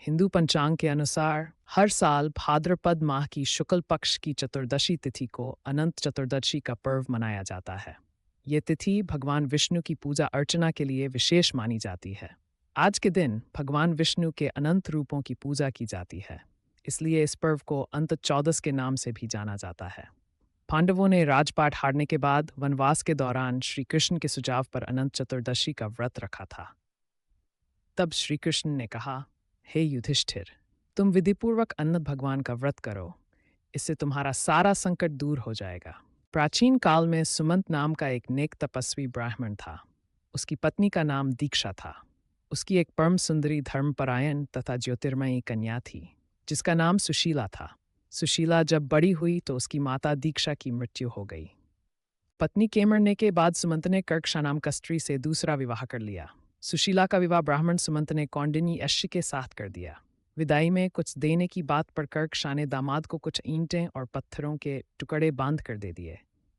हिंदू पंचांग के अनुसार हर साल भाद्रपद माह की शुक्ल पक्ष की चतुर्दशी तिथि को अनंत चतुर्दशी का पर्व मनाया जाता है। ये तिथि भगवान विष्णु की पूजा अर्चना के लिए विशेष मानी जाती है। आज के दिन भगवान विष्णु के अनंत रूपों की पूजा की जाती है, इसलिए इस पर्व को अंत चौदस के नाम से भी जाना जाता है। पांडवों ने राजपाट हारने के बाद वनवास के दौरान श्री कृष्ण के सुझाव पर अनंत चतुर्दशी का व्रत रखा था। तब श्री कृष्ण ने कहा, हे युधिष्ठिर, तुम विधिपूर्वक अनंत भगवान का व्रत करो, इससे तुम्हारा सारा संकट दूर हो जाएगा। प्राचीन काल में सुमंत नाम का एक नेक तपस्वी ब्राह्मण था। उसकी पत्नी का नाम दीक्षा था। उसकी एक परम सुंदरी धर्मपरायण तथा ज्योतिर्मयी कन्या थी, जिसका नाम सुशीला था। सुशीला जब बड़ी हुई तो उसकी माता दीक्षा की मृत्यु हो गई। पत्नी के मरने के बाद सुमंत ने कर्कशा नाम का स्त्री से दूसरा विवाह कर लिया। सुशीला का विवाह ब्राह्मण सुमंत ने कौंडिन्य यक्ष के साथ कर दिया। विदाई में कुछ देने की बात पर कर्कशा ने दामाद को कुछ ईंटें और पत्थरों के टुकड़े बांध कर दे दिए।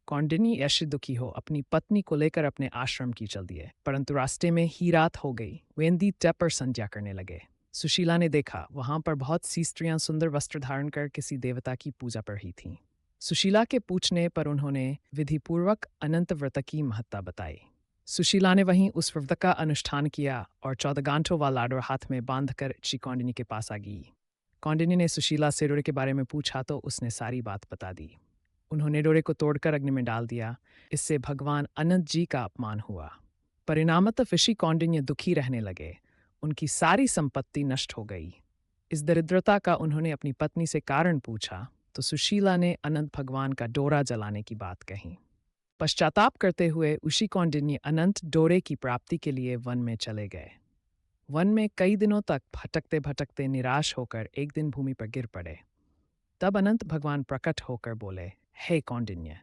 कौंडिन्य यक्ष दुखी हो अपनी पत्नी को लेकर अपने आश्रम की चल दिए, परंतु रास्ते में ही रात हो गई। वे नदी तट पर संध्या करने लगे। सुशीला ने देखा वहां पर बहुत सी स्त्रियां सुंदर वस्त्र धारण कर किसी देवता की पूजा पर ही थीं। सुशीला के पूछने पर उन्होंने विधिपूर्वक अनंत व्रत की महत्ता बताई। सुशीला ने वहीं उस व्रत का अनुष्ठान किया और 14 गांठों वाला लाडू हाथ में बांधकर श्री कौंडिन्य के पास आ गई। कौंडिन्य ने सुशीला से डोरे के बारे में पूछा तो उसने सारी बात बता दी। उन्होंने डोरे को तोड़कर अग्नि में डाल दिया। इससे भगवान अनंत जी का अपमान हुआ। परिणामतः ऋषि कौंडिन्य दुखी रहने लगे। उनकी सारी संपत्ति नष्ट हो गई। इस दरिद्रता का उन्होंने अपनी पत्नी से कारण पूछा तो सुशीला ने अनंत भगवान का डोरा जलाने की बात कही। पश्चाताप करते हुए ऋषि कौंडिन्य अनंत डोरे की प्राप्ति के लिए वन में चले गए। वन में कई दिनों तक भटकते भटकते निराश होकर एक दिन भूमि पर गिर पड़े। तब अनंत भगवान प्रकट होकर बोले, हे कौंडिन्य,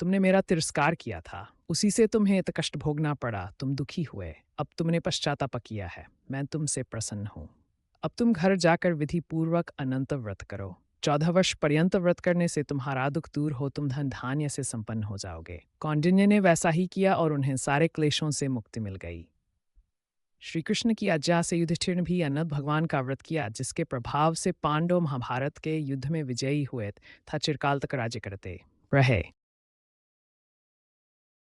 तुमने मेरा तिरस्कार किया था, उसी से तुम्हें इतना कष्ट भोगना पड़ा। तुम दुखी हुए, अब तुमने पश्चाताप किया है, मैं तुमसे प्रसन्न हूँ। अब तुम घर जाकर विधि पूर्वक अनंत व्रत करो। 14 वर्ष पर्यंत व्रत करने से तुम्हारा दुख दूर हो, तुम धन धान्य से संपन्न हो जाओगे। कौंडिन्य ने वैसा ही किया और उन्हें सारे क्लेशों से मुक्ति मिल गई। श्री कृष्ण की आज्ञा से युधिष्ठिर ने भी अनंत भगवान का व्रत किया, जिसके प्रभाव से पांडव महाभारत के युद्ध में विजयी हुए तथा चिरकाल तक राज्य करते रहे।